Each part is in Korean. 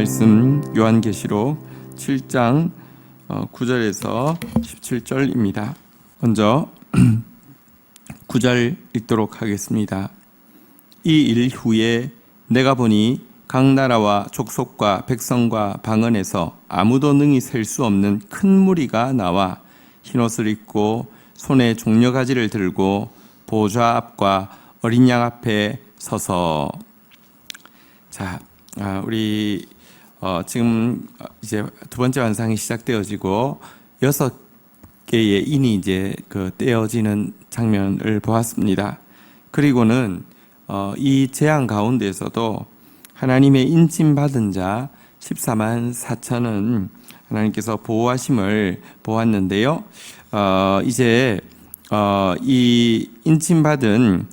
말씀 요한계시록 7장 9절에서 17절입니다. 먼저 9절 읽도록 하겠습니다. 이 일 후에 내가 보니 각 나라와 족속과 백성과 방언에서 아무도 능히 셀 수 없는 큰 무리가 나와 흰옷을 입고 손에 종려가지를 들고 보좌 앞과 어린 양 앞에 서서. 자, 우리 지금 이제 두 번째 환상이 시작되어지고 6개의 인이 이제 떼어지는 장면을 보았습니다. 그리고는 이 재앙 가운데서도 하나님의 인침받은 자 14만 4천은 하나님께서 보호하심을 보았는데요. 이제 이 인침받은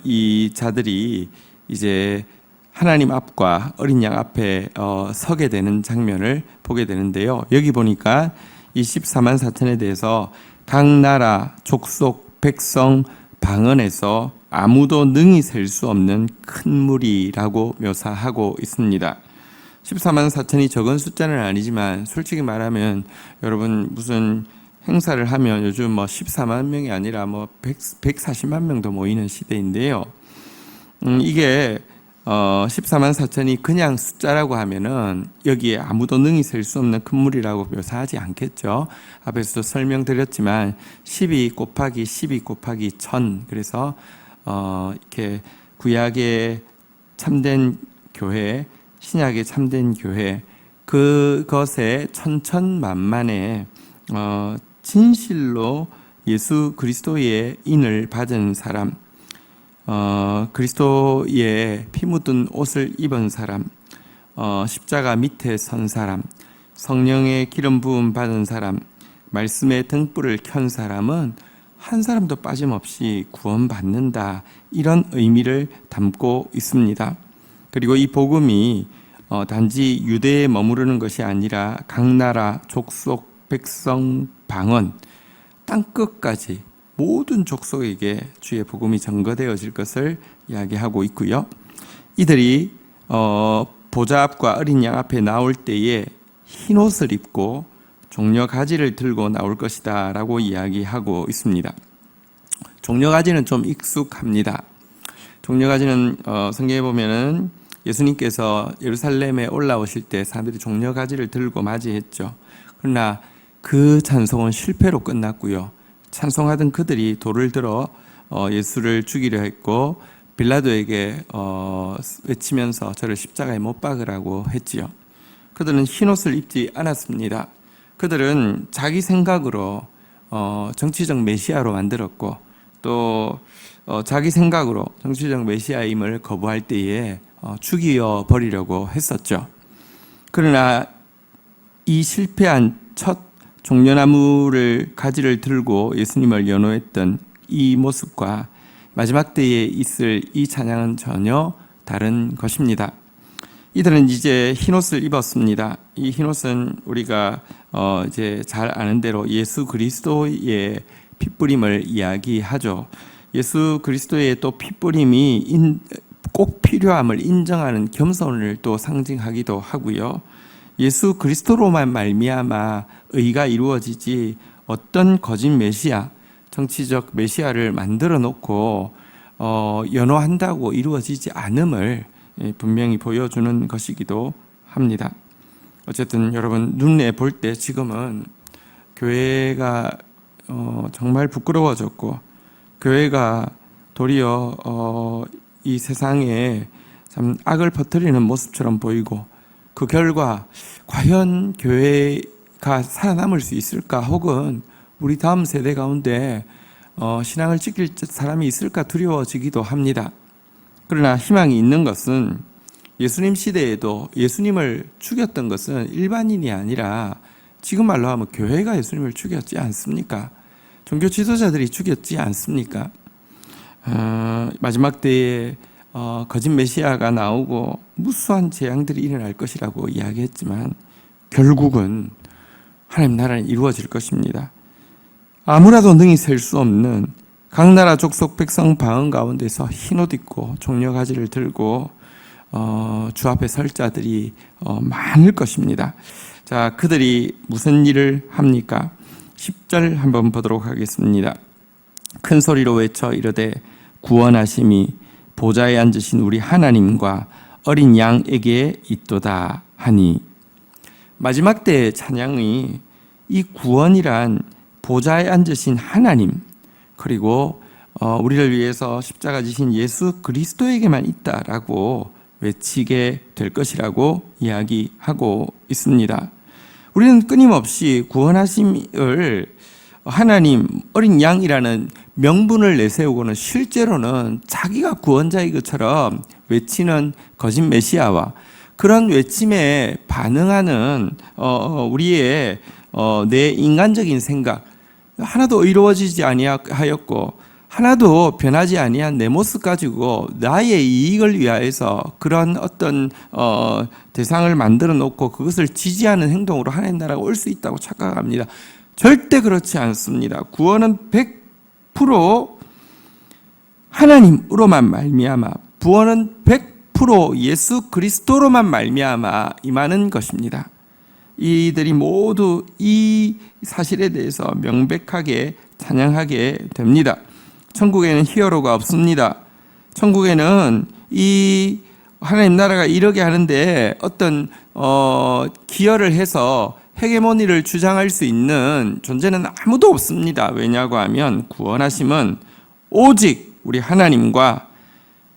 이 자들이 이제 하나님 앞과 어린 양 앞에 서게 되는 장면을 보게 되는데요. 여기 보니까 이 14만 4천에 대해서 각 나라, 족속, 백성, 방언에서 아무도 능히 셀 수 없는 큰 무리라고 묘사하고 있습니다. 14만 4천이 적은 숫자는 아니지만 솔직히 말하면 여러분 무슨 행사를 하면 요즘 14만 명이 아니라 140만 명도 모이는 시대인데요. 이게 14만 4천이 그냥 숫자라고 하면은 여기에 아무도 능히 셀 수 없는 큰 무리라고 묘사하지 않겠죠. 앞에서도 설명드렸지만 12 곱하기 12 곱하기 1000, 그래서 이렇게 구약의 참된 교회, 신약의 참된 교회, 그것에 천천만만의 진실로 예수 그리스도의 인을 받은 사람, 그리스도의 피 묻은 옷을 입은 사람, 십자가 밑에 선 사람, 성령의 기름 부음 받은 사람, 말씀의 등불을 켠 사람은 한 사람도 빠짐없이 구원받는다, 이런 의미를 담고 있습니다. 그리고 이 복음이 단지 유대에 머무르는 것이 아니라 각 나라, 족속, 백성, 방언, 땅끝까지 모든 족속에게 주의 복음이 전거되어질 것을 이야기하고 있고요. 이들이 보좌 앞과 어린 양 앞에 나올 때에 흰 옷을 입고 종려가지를 들고 나올 것이다 라고 이야기하고 있습니다. 종려가지는 좀 익숙합니다. 종려가지는 성경에 보면은 예수님께서 예루살렘에 올라오실 때 사람들이 종려가지를 들고 맞이했죠. 그러나 그 찬송은 실패로 끝났고요. 찬송하던 그들이 돌을 들어 예수를 죽이려 했고 빌라도에게 외치면서 저를 십자가에 못 박으라고 했지요. 그들은 흰옷을 입지 않았습니다. 그들은 자기 생각으로 정치적 메시아로 만들었고 또 자기 생각으로 정치적 메시아임을 거부할 때에 죽여 버리려고 했었죠. 그러나 이 실패한 첫 종려나무를 가지를 들고 예수님을 연호했던 이 모습과 마지막 때에 있을 이 찬양은 전혀 다른 것입니다. 이들은 이제 흰옷을 입었습니다. 이 흰옷은 우리가 이제 잘 아는 대로 예수 그리스도의 핏뿌림을 이야기하죠. 예수 그리스도의 또 핏뿌림이 꼭 필요함을 인정하는 겸손을 또 상징하기도 하고요. 예수 그리스도로만 말미암아 의가 이루어지지 어떤 거짓 메시아, 정치적 메시아를 만들어 놓고 연호한다고 이루어지지 않음을 분명히 보여주는 것이기도 합니다. 어쨌든 여러분 눈에 볼 때 지금은 교회가 정말 부끄러워졌고 교회가 도리어 이 세상에 참 악을 퍼뜨리는 모습처럼 보이고 그 결과 과연 교회가 살아남을 수 있을까, 혹은 우리 다음 세대 가운데 신앙을 지킬 사람이 있을까 두려워지기도 합니다. 그러나 희망이 있는 것은 예수님 시대에도 예수님을 죽였던 것은 일반인이 아니라 지금 말로 하면 교회가 예수님을 죽였지 않습니까? 종교 지도자들이 죽였지 않습니까? 마지막 때에 거짓 메시아가 나오고 무수한 재앙들이 일어날 것이라고 이야기했지만 결국은 하나님 나라는 이루어질 것입니다. 아무라도 능히 셀 수 없는 각 나라 족속 백성 방언 가운데서 흰옷 입고 종려가지를 들고 주 앞에 설 자들이 많을 것입니다. 자, 그들이 무슨 일을 합니까? 10절 한번 보도록 하겠습니다. 큰 소리로 외쳐 이르되 구원하심이 보좌에 앉으신 우리 하나님과 어린 양에게 있도다 하니, 마지막 때의 찬양이 이 구원이란 보좌에 앉으신 하나님, 그리고 우리를 위해서 십자가 지신 예수 그리스도에게만 있다라고 외치게 될 것이라고 이야기하고 있습니다. 우리는 끊임없이 구원하심을 하나님, 어린 양이라는 명분을 내세우고는 실제로는 자기가 구원자인 것처럼 외치는 거짓 메시아와 그런 외침에 반응하는 우리의 내 인간적인 생각, 하나도 의로워지지 아니하였고 하나도 변하지 아니한 내 모습 가지고 나의 이익을 위하여서 그런 어떤 대상을 만들어 놓고 그것을 지지하는 행동으로 하나님 나라가 올 수 있다고 착각합니다. 절대 그렇지 않습니다. 구원은 100% 하나님으로만 말미암아, 구원은 100% 예수 그리스도로만 말미암아 임하는 것입니다. 이들이 모두 이 사실에 대해서 명백하게 찬양하게 됩니다. 천국에는 히어로가 없습니다. 천국에는 이 하나님 나라가 이르게 하는데 어떤 기여를 해서 헤게모니를 주장할 수 있는 존재는 아무도 없습니다. 왜냐고 하면 구원하심은 오직 우리 하나님과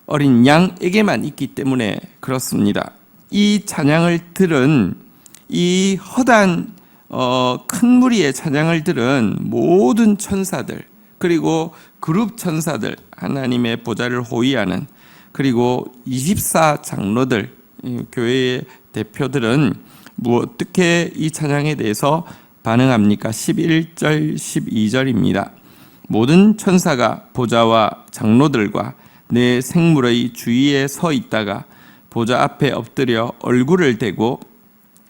어린 양에게만 있기 때문에 그렇습니다. 이 찬양을 들은 이 허다한 큰 무리의 찬양을 들은 모든 천사들, 그리고 그룹 천사들, 하나님의 보좌를 호위하는, 그리고 24 장로들, 교회의 대표들은 어떻게 이 찬양에 대해서 반응합니까? 11절 12절입니다. 모든 천사가 보좌와 장로들과 내 생물의 주위에 서 있다가 보좌 앞에 엎드려 얼굴을 대고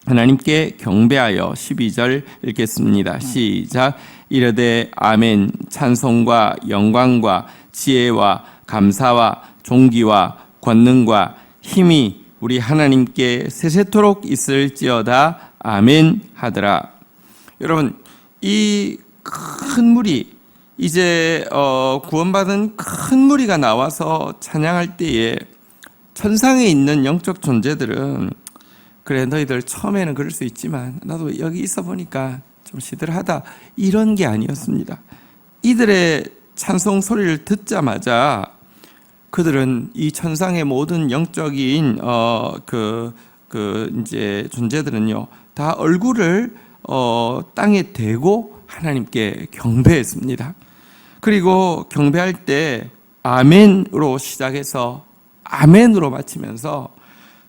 하나님께 경배하여, 12절 읽겠습니다. 시작. 이르되 아멘. 찬송과 영광과 지혜와 감사와 존귀와 권능과 힘이 우리 하나님께 세세토록 있을지어다. 아멘 하더라. 여러분, 이 큰 무리, 이제 구원받은 큰 무리가 나와서 찬양할 때에 천상에 있는 영적 존재들은, 그래 너희들 처음에는 그럴 수 있지만 나도 여기 있어 보니까 좀 시들하다, 이런 게 아니었습니다. 이들의 찬송 소리를 듣자마자 그들은 이 천상의 모든 영적인 이제 존재들은요, 다 얼굴을 땅에 대고 하나님께 경배했습니다. 그리고 경배할 때 아멘으로 시작해서 아멘으로 마치면서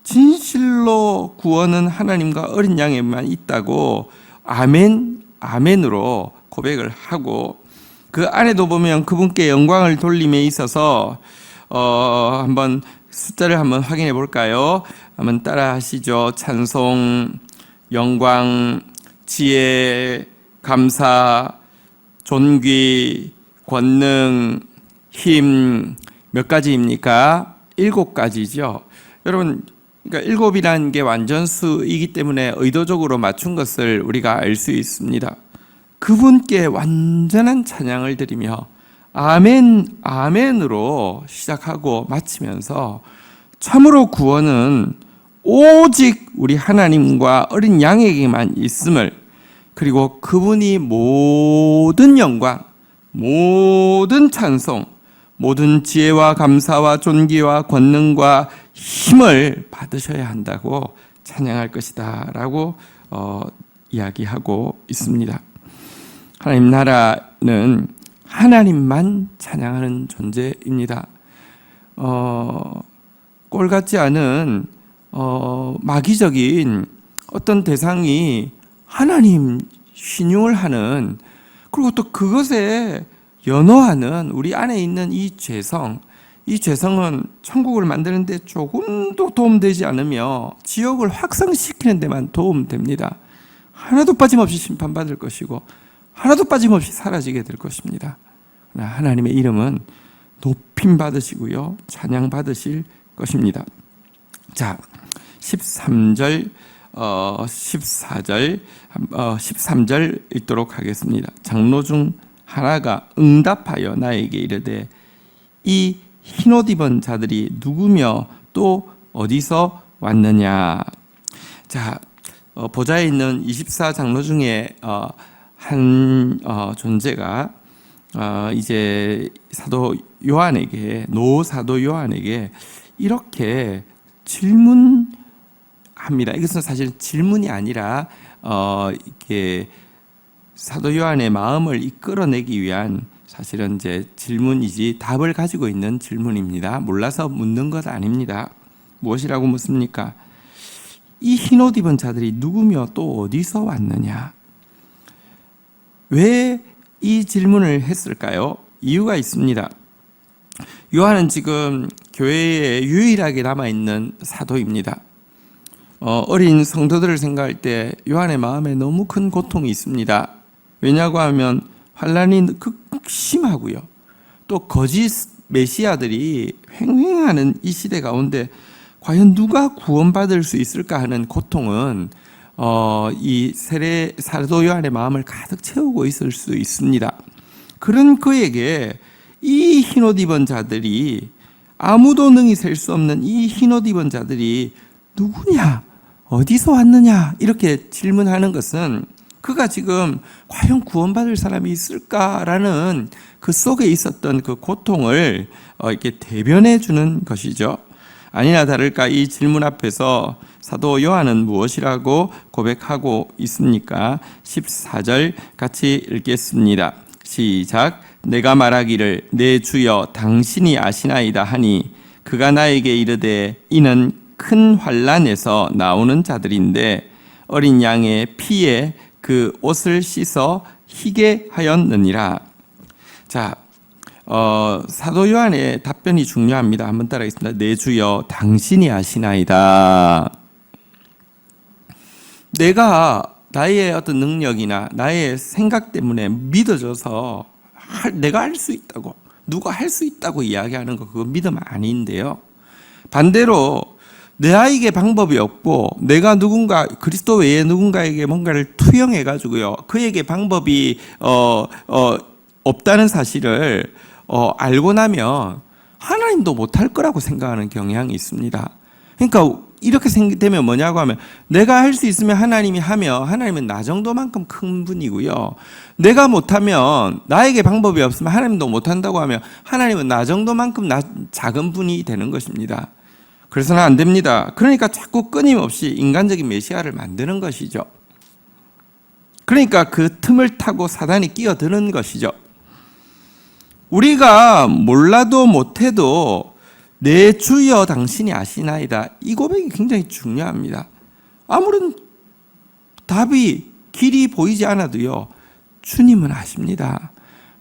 진실로 구원은 하나님과 어린 양에만 있다고 아멘, 아멘으로 고백을 하고, 그 안에도 보면 그분께 영광을 돌림에 있어서 한번 숫자를 한번 확인해 볼까요? 한번 따라 하시죠. 찬송, 영광, 지혜, 감사, 존귀, 권능, 힘, 몇 가지입니까? 7가지죠. 여러분, 그러니까 7이라는 게 완전수이기 때문에 의도적으로 맞춘 것을 우리가 알 수 있습니다. 그분께 완전한 찬양을 드리며 아멘, 아멘으로 시작하고 마치면서 참으로 구원은 오직 우리 하나님과 어린 양에게만 있음을, 그리고 그분이 모든 영광, 모든 찬송, 모든 지혜와 감사와 존귀와 권능과 힘을 받으셔야 한다고 찬양할 것이다 라고 이야기하고 있습니다. 하나님 나라는 하나님만 찬양하는 존재입니다. 꼴 같지 않은 마귀적인 어떤 대상이 하나님 신용을 하는, 그리고 또 그것에 연호하는 우리 안에 있는 이 죄성, 이 죄성은 천국을 만드는 데 조금도 도움되지 않으며 지옥을 확산시키는 데만 도움됩니다. 하나도 빠짐없이 심판받을 것이고 하나도 빠짐없이 사라지게 될 것입니다. 하나님의 이름은 높임 받으시고요, 찬양 받으실 것입니다. 자, 13절, 14절, 13절 읽도록 하겠습니다. 장로 중 하나가 응답하여 나에게 이르되 이 흰옷 입은 자들이 누구며 또 어디서 왔느냐. 자, 보좌에 있는 24장로 중에 한 존재가 이제 사도 요한에게, 노 사도 요한에게 이렇게 질문합니다. 이것은 사실 질문이 아니라 이게 사도 요한의 마음을 이끌어내기 위한 사실은 이제 질문이지 답을 가지고 있는 질문입니다. 몰라서 묻는 것 아닙니다. 무엇이라고 묻습니까? 이 흰옷 입은 자들이 누구며 또 어디서 왔느냐? 왜 이 질문을 했을까요? 이유가 있습니다. 요한은 지금 교회에 유일하게 남아있는 사도입니다. 어린 성도들을 생각할 때 요한의 마음에 너무 큰 고통이 있습니다. 왜냐고 하면 환란이 극심하고요. 또 거짓 메시아들이 횡행하는 이 시대 가운데 과연 누가 구원받을 수 있을까 하는 고통은 이 사도 요한의 마음을 가득 채우고 있을 수 있습니다. 그런 그에게 이 흰옷 입은 자들이, 아무도 능히 셀 수 없는 이 흰옷 입은 자들이 누구냐, 어디서 왔느냐 이렇게 질문하는 것은 그가 지금 과연 구원받을 사람이 있을까라는 그 속에 있었던 그 고통을 이렇게 대변해 주는 것이죠. 아니나 다를까 이 질문 앞에서 사도 요한은 무엇이라고 고백하고 있습니까? 14절 같이 읽겠습니다. 시작. 내가 말하기를 내 주여 당신이 아시나이다 하니 그가 나에게 이르되 이는 큰 환난에서 나오는 자들인데 어린 양의 피에 그 옷을 씻어 희게 하였느니라. 자, 사도 요한의 답변이 중요합니다. 한번 따라하겠습니다. 내 주여 당신이 아시나이다. 내가 나의 어떤 능력이나 나의 생각 때문에 믿어져서 내가 할 수 있다고, 누가 할 수 있다고 이야기하는 거, 그거 믿음 아닌데요. 반대로 내에게 방법이 없고 내가 누군가, 그리스도 외에 누군가에게 뭔가를 투영해 가지고요, 그에게 방법이 없다는 사실을 알고 나면 하나님도 못할 거라고 생각하는 경향이 있습니다. 그러니까 이렇게 되면 뭐냐고 하면, 내가 할 수 있으면 하나님이 하며, 하나님은 나 정도만큼 큰 분이고요, 내가 못하면, 나에게 방법이 없으면 하나님도 못한다고 하면 하나님은 나 정도만큼 작은 분이 되는 것입니다. 그래서는 안 됩니다. 그러니까 자꾸 끊임없이 인간적인 메시아를 만드는 것이죠. 그러니까 그 틈을 타고 사단이 끼어드는 것이죠. 우리가 몰라도 못해도 내 주여 당신이 아시나이다, 이 고백이 굉장히 중요합니다. 아무런 답이, 길이 보이지 않아도요, 주님은 아십니다.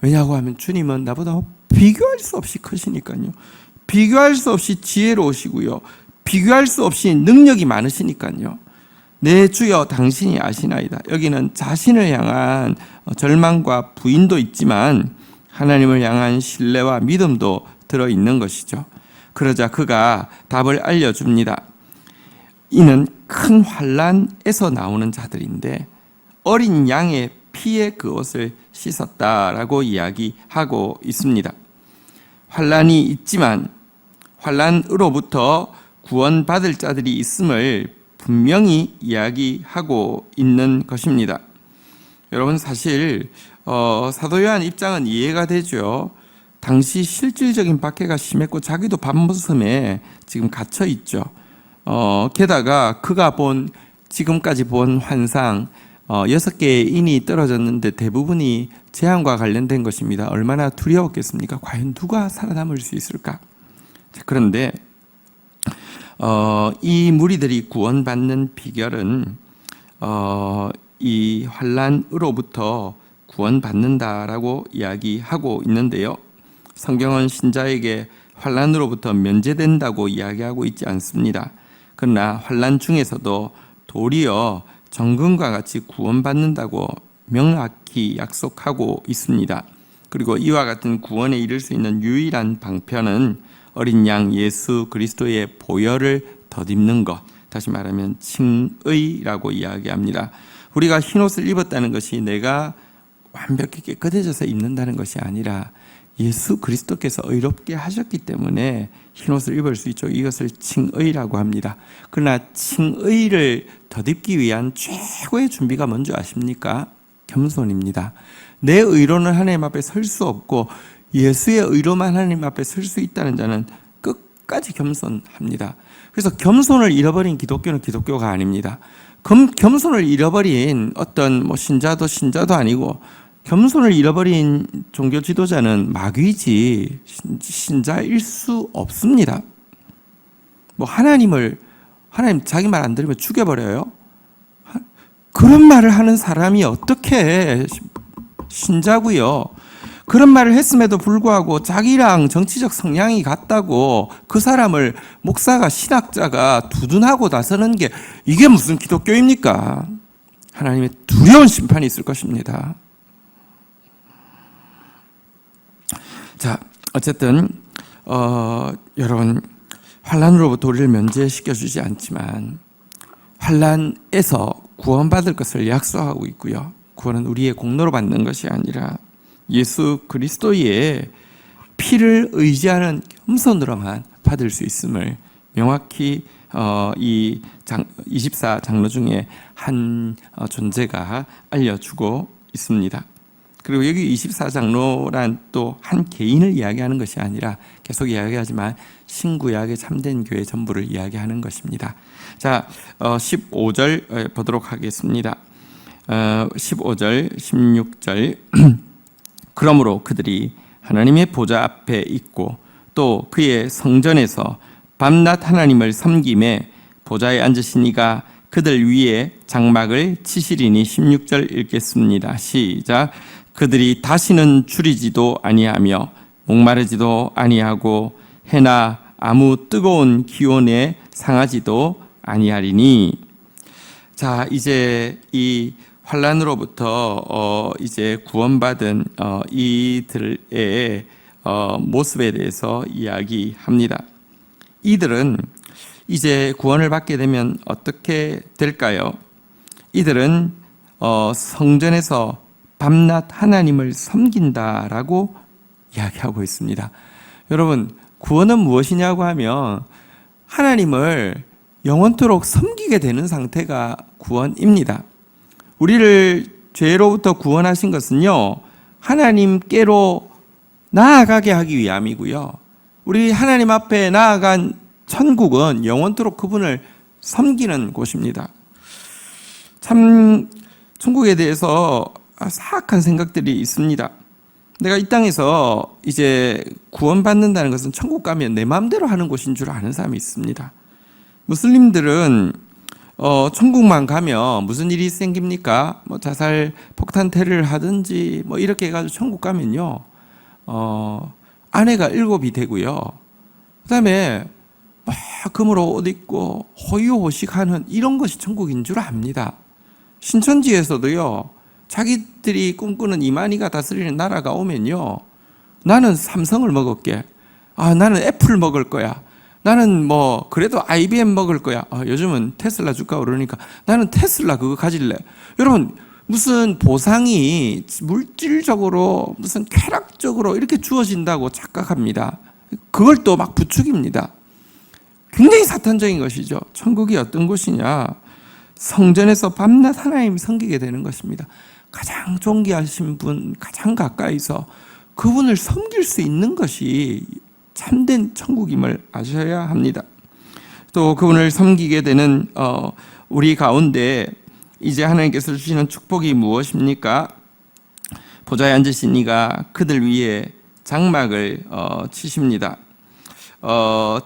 왜냐고 하면 주님은 나보다 비교할 수 없이 크시니까요. 비교할 수 없이 지혜로우시고요, 비교할 수 없이 능력이 많으시니까요. 내 주여 당신이 아시나이다. 여기는 자신을 향한 절망과 부인도 있지만 하나님을 향한 신뢰와 믿음도 들어있는 것이죠. 그러자 그가 답을 알려줍니다. 이는 큰 환난에서 나오는 자들인데 어린 양의 피에 그 옷을 씻었다라고 이야기하고 있습니다. 환난이 있지만 환난으로부터 구원받을 자들이 있음을 분명히 이야기하고 있는 것입니다. 여러분, 사실 사도 요한 입장은 이해가 되죠. 당시 실질적인 박해가 심했고 자기도 밤모섬에 지금 갇혀 있죠. 게다가 그가 지금까지 본 환상 6개의 인이 떨어졌는데 대부분이 재앙과 관련된 것입니다. 얼마나 두려웠겠습니까? 과연 누가 살아남을 수 있을까? 그런데 이 무리들이 구원받는 비결은 이 환난으로부터 구원받는다라고 이야기하고 있는데요. 성경은 신자에게 환난으로부터 면제된다고 이야기하고 있지 않습니다. 그러나 환난 중에서도 도리어 정금과 같이 구원받는다고 명확히 약속하고 있습니다. 그리고 이와 같은 구원에 이를 수 있는 유일한 방편은 어린 양 예수 그리스도의 보혈을 덧입는 것, 다시 말하면 칭의라고 이야기합니다. 우리가 흰옷을 입었다는 것이 내가 완벽히 깨끗해져서 입는다는 것이 아니라 예수 그리스도께서 의롭게 하셨기 때문에 흰옷을 입을 수 있죠. 이것을 칭의라고 합니다. 그러나 칭의를 덧입기 위한 최고의 준비가 뭔지 아십니까? 겸손입니다. 내 의로는 하나님 앞에 설 수 없고 예수의 의로만 하나님 앞에 설 수 있다는 자는 끝까지 겸손합니다. 그래서 겸손을 잃어버린 기독교는 기독교가 아닙니다. 겸손을 잃어버린 어떤 신자도 아니고, 겸손을 잃어버린 종교 지도자는 마귀지 신자일 수 없습니다. 하나님 자기 말 안 들으면 죽여버려요. 그런 말을 하는 사람이 어떻게 신자고요? 그런 말을 했음에도 불구하고 자기랑 정치적 성향이 같다고 그 사람을 목사가, 신학자가 두둔하고 나서는 게 이게 무슨 기독교입니까? 하나님의 두려운 심판이 있을 것입니다. 자, 어쨌든 여러분, 환난으로부터 우리를 면제시켜주지 않지만 환난에서 구원받을 것을 약속하고 있고요. 구원은 우리의 공로로 받는 것이 아니라 예수 그리스도의 피를 의지하는 겸손으로만 받을 수 있음을 명확히 이 24장로 중에 한 존재가 알려주고 있습니다. 그리고 여기 24장로란 또 한 개인을 이야기하는 것이 아니라 계속 이야기하지만 신구약의 참된 교회 전부를 이야기하는 것입니다. 자, 15절 보도록 하겠습니다. 15절, 16절. 그러므로 그들이 하나님의 보좌 앞에 있고 또 그의 성전에서 밤낮 하나님을 섬김에 보좌에 앉으신 이가 그들 위에 장막을 치시리니. 16절 읽겠습니다. 시작. 그들이 다시는 줄이지도 아니하며 목마르지도 아니하고 해나 아무 뜨거운 기온에 상하지도 아니하리니. 자, 이제 이 환난으로부터 이제 구원받은 이들의 모습에 대해서 이야기합니다. 이들은 이제 구원을 받게 되면 어떻게 될까요? 이들은 성전에서 밤낮 하나님을 섬긴다라고 이야기하고 있습니다. 여러분, 구원은 무엇이냐고 하면 하나님을 영원토록 섬기게 되는 상태가 구원입니다. 우리를 죄로부터 구원하신 것은요, 하나님께로 나아가게 하기 위함이고요. 우리 하나님 앞에 나아간 천국은 영원토록 그분을 섬기는 곳입니다. 참 천국에 대해서 사악한 생각들이 있습니다. 내가 이 땅에서 이제 구원받는다는 것은 천국 가면 내 마음대로 하는 곳인 줄 아는 사람이 있습니다. 무슬림들은 천국만 가면 무슨 일이 생깁니까? 자살 폭탄 테러를 하든지 이렇게 해가지고 천국 가면요, 아내가 7이 되고요, 그 다음에 막 금으로 옷 입고 호의호식하는 이런 것이 천국인 줄 압니다. 신천지에서도요, 자기들이 꿈꾸는 이만희가 다스리는 나라가 오면요, 나는 삼성을 먹을게, 나는 애플 먹을 거야, 나는 그래도 IBM 먹을 거야, 요즘은 테슬라 주가 오르니까 나는 테슬라 그거 가질래. 여러분, 무슨 보상이 물질적으로 무슨 쾌락적으로 이렇게 주어진다고 착각합니다. 그걸 또 막 부추깁니다. 굉장히 사탄적인 것이죠. 천국이 어떤 곳이냐? 성전에서 밤낮 하나님 섬기게 되는 것입니다. 가장 존귀하신 분, 가장 가까이서 그분을 섬길 수 있는 것이 참된 천국임을 아셔야 합니다. 또 그분을 섬기게 되는 우리 가운데 이제 하나님께서 주시는 축복이 무엇입니까? 보좌에 앉으신 이가 그들 위에 장막을 치십니다.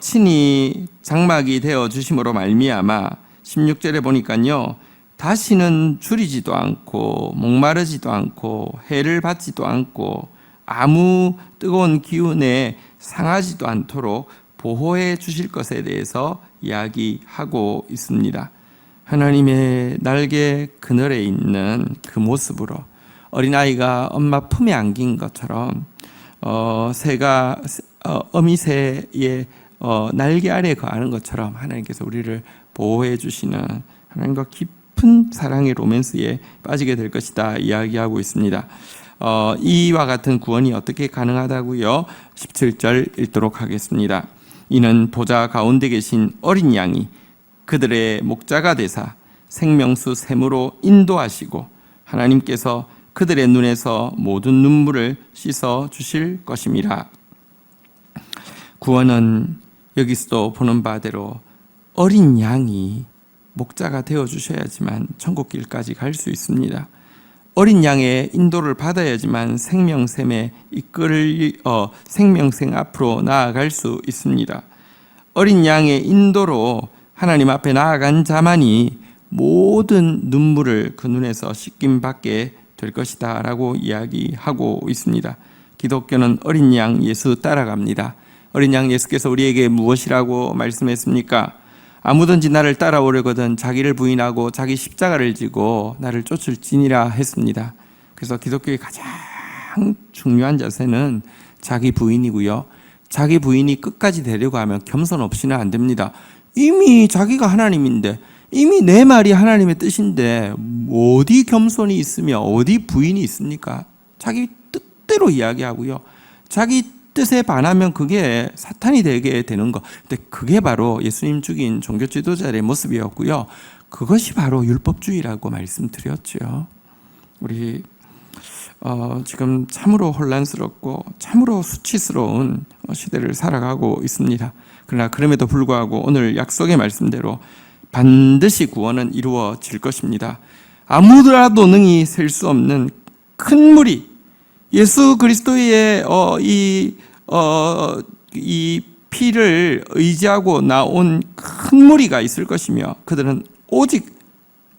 친히 장막이 되어 주심으로 말미암아 16절에 보니까요, 다시는 줄이지도 않고 목마르지도 않고 해를 받지도 않고 아무 뜨거운 기운에 상하지도 않도록 보호해 주실 것에 대해서 이야기하고 있습니다. 하나님의 날개 그늘에 있는 그 모습으로 어린아이가 엄마 품에 안긴 것처럼 새가 어미새의 날개 아래에 거하는 것처럼 하나님께서 우리를 보호해 주시는 하나님과 깊은 사랑의 로맨스에 빠지게 될 것이다 이야기하고 있습니다. 이와 같은 구원이 어떻게 가능하다고요? 17절 읽도록 하겠습니다. 이는 보좌 가운데 계신 어린 양이 그들의 목자가 되사 생명수 샘으로 인도하시고 하나님께서 그들의 눈에서 모든 눈물을 씻어 주실 것임이라. 구원은 여기서도 보는 바대로 어린 양이 목자가 되어 주셔야지만 천국 길까지 갈 수 있습니다. 어린 양의 인도를 받아야지만 생명샘에 생명샘 앞으로 나아갈 수 있습니다. 어린 양의 인도로 하나님 앞에 나아간 자만이 모든 눈물을 그 눈에서 씻김 받게 될 것이다 라고 이야기하고 있습니다. 기독교는 어린 양 예수 따라갑니다. 어린 양 예수께서 우리에게 무엇이라고 말씀했습니까? 아무든지 나를 따라오려거든 자기를 부인하고 자기 십자가를 지고 나를 쫓을지니라 했습니다. 그래서 기독교의 가장 중요한 자세는 자기 부인이고요. 자기 부인이 끝까지 되려고 하면 겸손 없이는 안 됩니다. 이미 자기가 하나님인데, 이미 내 말이 하나님의 뜻인데 어디 겸손이 있으며 어디 부인이 있습니까? 자기 뜻대로 이야기하고요. 자기 뜻에 반하면 그게 사탄이 되게 되는 거. 근데 그게 바로 예수님 죽인 종교 지도자의 모습이었고요. 그것이 바로 율법주의라고 말씀드렸죠. 우리 지금 참으로 혼란스럽고 참으로 수치스러운 시대를 살아가고 있습니다. 그러나 그럼에도 불구하고 오늘 약속의 말씀대로 반드시 구원은 이루어질 것입니다. 아무라도 능히 셀 수 없는 큰 무리, 예수 그리스도의 이 피를 의지하고 나온 큰 무리가 있을 것이며 그들은 오직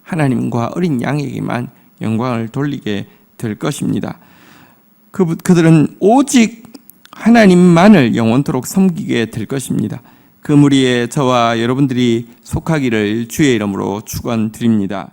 하나님과 어린 양에게만 영광을 돌리게 될 것입니다. 그들은 오직 하나님만을 영원토록 섬기게 될 것입니다. 그 무리에 저와 여러분들이 속하기를 주의 이름으로 축원드립니다.